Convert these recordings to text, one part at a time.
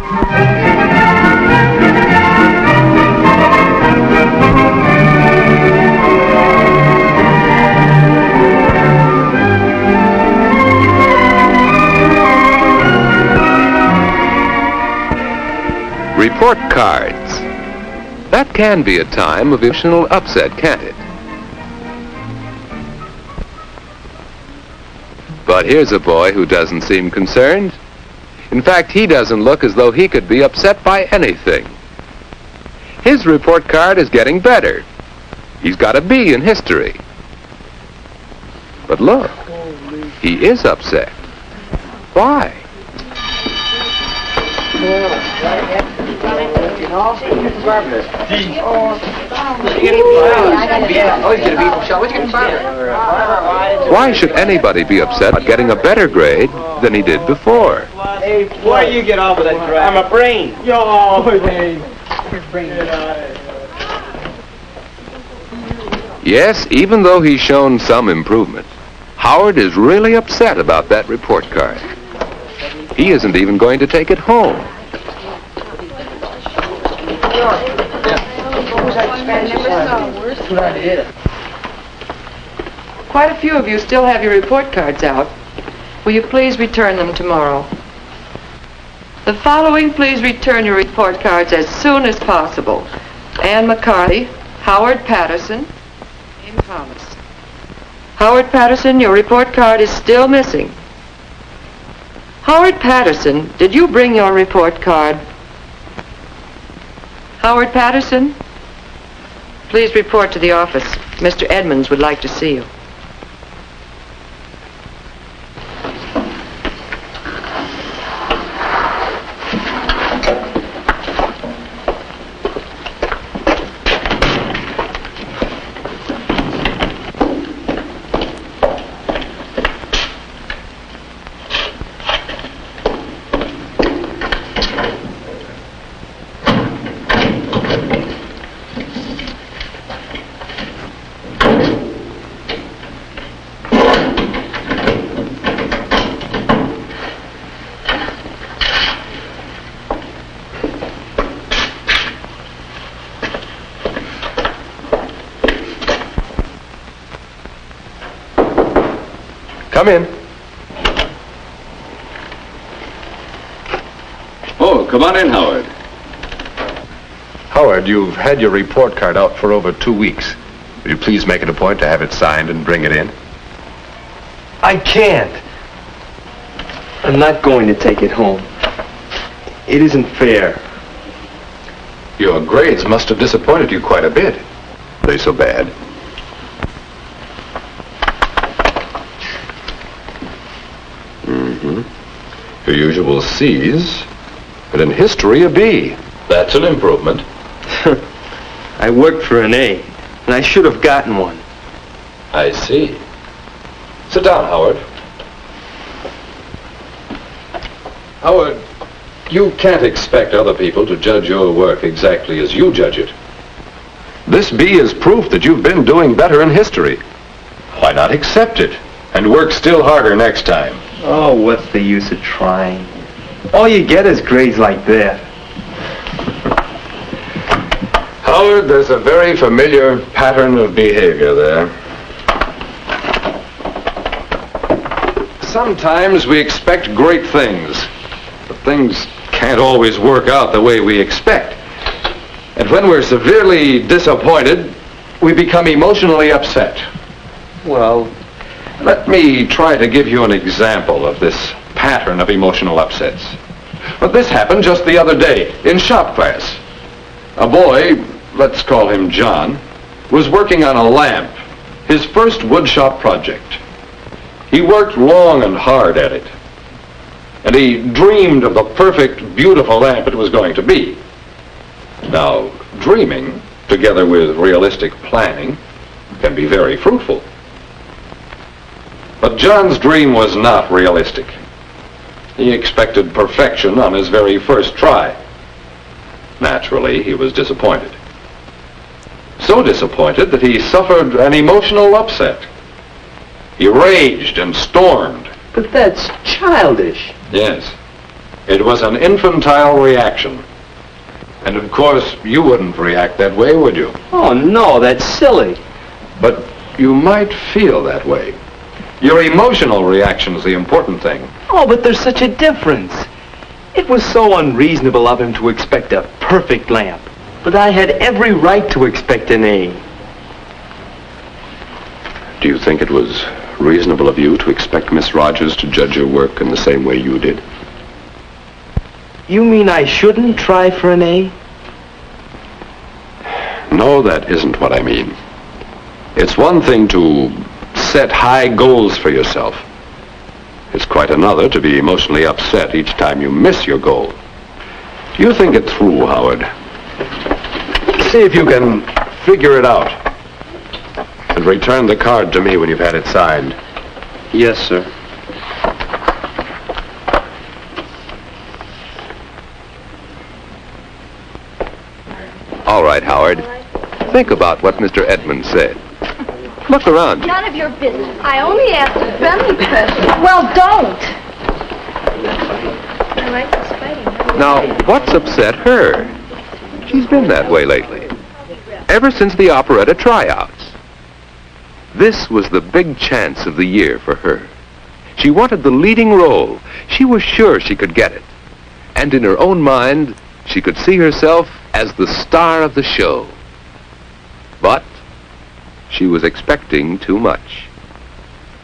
Report cards. That can be a time of emotional upset, can't it? But here's a boy who doesn't seem concerned. In fact, he doesn't look as though he could be upset by anything. His report card is getting better. He's got a B in history. But look, he is upset. Why? Why should anybody be upset at getting a better grade than he did before? Hey, why you get on with that crap? I'm a brain. Yo, hey. Yes, even though he's shown some improvement, Howard is really upset about that report card. He isn't even going to take it home. Quite a few of you still have your report cards out. Will you please return them tomorrow? The following, please return your report cards as soon as possible. Ann McCarthy, Howard Patterson, James Thomas. Howard Patterson, your report card is still missing. Howard Patterson, did you bring your report card? Howard Patterson, please report to the office. Mr. Edmonds would like to see you. Come in. Oh, come on in, Howard. Howard, you've had your report card out for over 2 weeks. Will you please make it a point to have it signed and bring it in? I can't. I'm not going to take it home. It isn't fair. Your grades must have disappointed you quite a bit. Are they so bad? Your usual C's, but in history a B. That's an improvement. I worked for an A, and I should have gotten one. I see. Sit down, Howard. Howard, you can't expect other people to judge your work exactly as you judge it. This B is proof that you've been doing better in history. Why not accept it and work still harder next time? Oh, what's the use of trying? All you get is grades like that. Howard, there's a very familiar pattern of behavior there. Sometimes we expect great things, but things can't always work out the way we expect. And when we're severely disappointed, we become emotionally upset. Well, let me try to give you an example of this pattern of emotional upsets. But this happened just the other day in shop class. A boy, let's call him John, was working on a lamp, his first woodshop project. He worked long and hard at it, and he dreamed of the perfect, beautiful lamp it was going to be. Now, dreaming, together with realistic planning, can be very fruitful. But John's dream was not realistic. He expected perfection on his very first try. Naturally, he was disappointed. So disappointed that he suffered an emotional upset. He raged and stormed. But that's childish. Yes. It was an infantile reaction. And of course, you wouldn't react that way, would you? Oh, no, that's silly. But you might feel that way. Your emotional reaction's the important thing. Oh, but there's such a difference. It was so unreasonable of him to expect a perfect lamp. But I had every right to expect an A. Do you think it was reasonable of you to expect Miss Rogers to judge your work in the same way you did? You mean I shouldn't try for an A? No, that isn't what I mean. It's one thing to set high goals for yourself. It's quite another to be emotionally upset each time you miss your goal. You think it through, Howard. See if you can figure it out. And return the card to me when you've had it signed. Yes, sir. All right, Howard. Think about what Mr. Edmonds said. Look around you. None of your business. I only asked a friendly question. Well, don't. I like this fighting. Now, what's upset her? She's been that way lately. Ever since the operetta tryouts. This was the big chance of the year for her. She wanted the leading role. She was sure she could get it. And in her own mind, she could see herself as the star of the show. But she was expecting too much.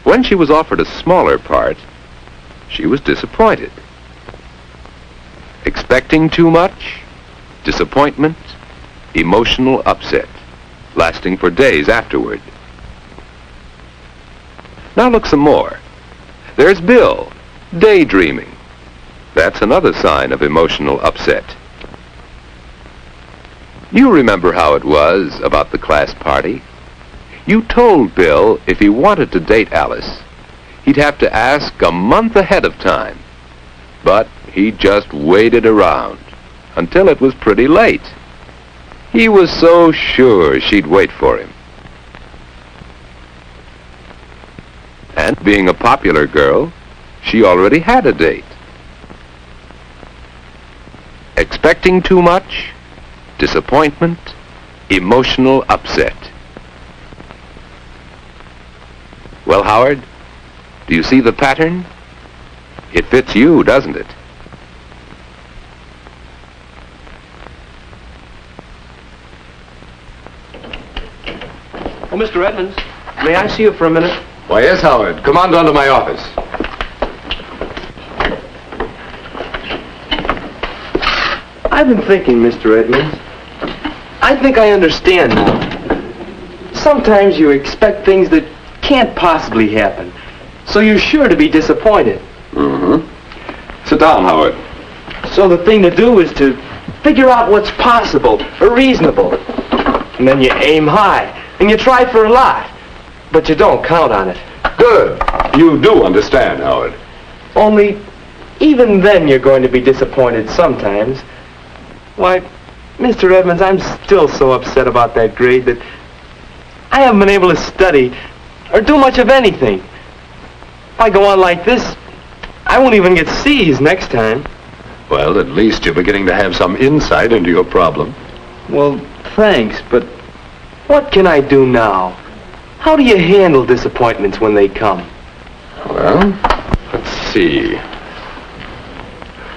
When she was offered a smaller part, she was disappointed. Expecting too much, disappointment, emotional upset, lasting for days afterward. Now look some more. There's Bill, daydreaming. That's another sign of emotional upset. You remember how it was about the class party? You told Bill if he wanted to date Alice, he'd have to ask a month ahead of time. But he just waited around until it was pretty late. He was so sure she'd wait for him. And being a popular girl, she already had a date. Expecting too much, disappointment, emotional upset. Well, Howard, do you see the pattern? It fits you, doesn't it? Oh, Mr. Edmonds, may I see you for a minute? Why, yes, Howard. Come on down to my office. I've been thinking, Mr. Edmonds. I think I understand now. Sometimes you expect things that can't possibly happen, so you're sure to be disappointed. Mm-hmm. Sit down, Howard. So the thing to do is to figure out what's possible or reasonable. And then you aim high, and you try for a lot, but you don't count on it. Good. You do understand, Howard. Only, even then you're going to be disappointed sometimes. Why, Mr. Edmonds, I'm still so upset about that grade that I haven't been able to study or do much of anything. If I go on like this, I won't even get C's next time. Well, at least you're beginning to have some insight into your problem. Well, thanks, but what can I do now? How do you handle disappointments when they come? Well, let's see.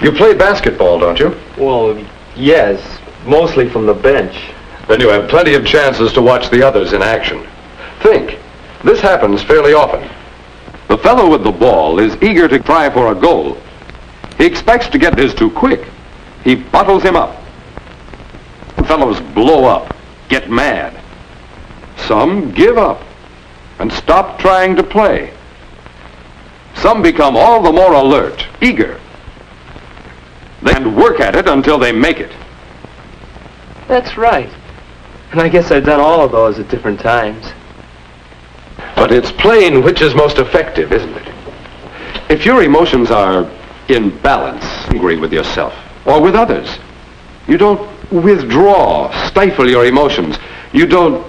You play basketball, don't you? Well, yes, mostly from the bench. Then you have plenty of chances to watch the others in action. Think. This happens fairly often. The fellow with the ball is eager to try for a goal. He expects to get his too quick. He bottles him up. Some fellows blow up, get mad. Some give up and stop trying to play. Some become all the more alert, eager, and work at it until they make it. That's right. And I guess I've done all of those at different times. But it's plain which is most effective, isn't it? If your emotions are in balance, angry with yourself or with others, you don't withdraw, stifle your emotions. You don't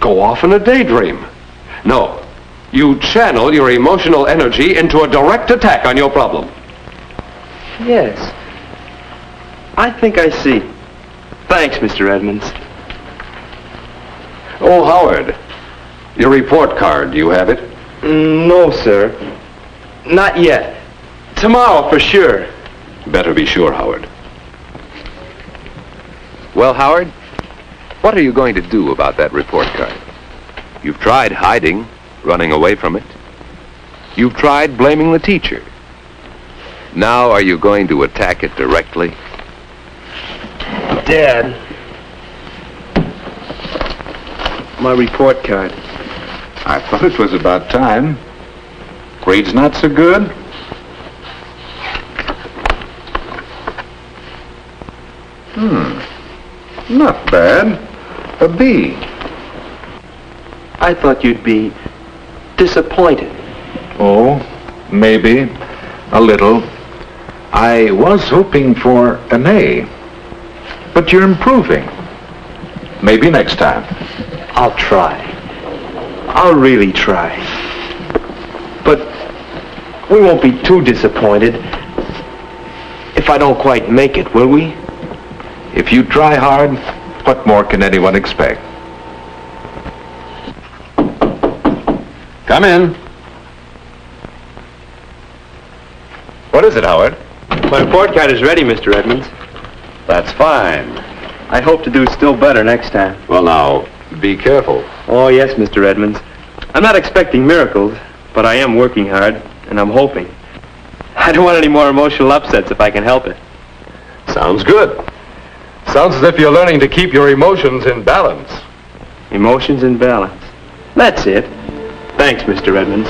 go off in a daydream. No, you channel your emotional energy into a direct attack on your problem. Yes. I think I see. Thanks, Mr. Edmonds. Oh, Howard, your report card, do you have it? No, sir. Not yet. Tomorrow, for sure. Better be sure, Howard. Well, Howard, what are you going to do about that report card? You've tried hiding, running away from it. You've tried blaming the teacher. Now are you going to attack it directly? Dad. My report card. I thought it was about time. Grades not so good? Not bad. A B. I thought you'd be disappointed. Oh, maybe. A little. I was hoping for an A. But you're improving. Maybe next time. I'll try. I'll really try. But we won't be too disappointed if I don't quite make it, will we? If you try hard, what more can anyone expect? Come in. What is it, Howard? My report card is ready, Mr. Edmonds. That's fine. I hope to do still better next time. Well, now, be careful. Oh, yes, Mr. Edmonds. I'm not expecting miracles, but I am working hard, and I'm hoping. I don't want any more emotional upsets if I can help it. Sounds good. Sounds as if you're learning to keep your emotions in balance. Emotions in balance. That's it. Thanks, Mr. Edmonds.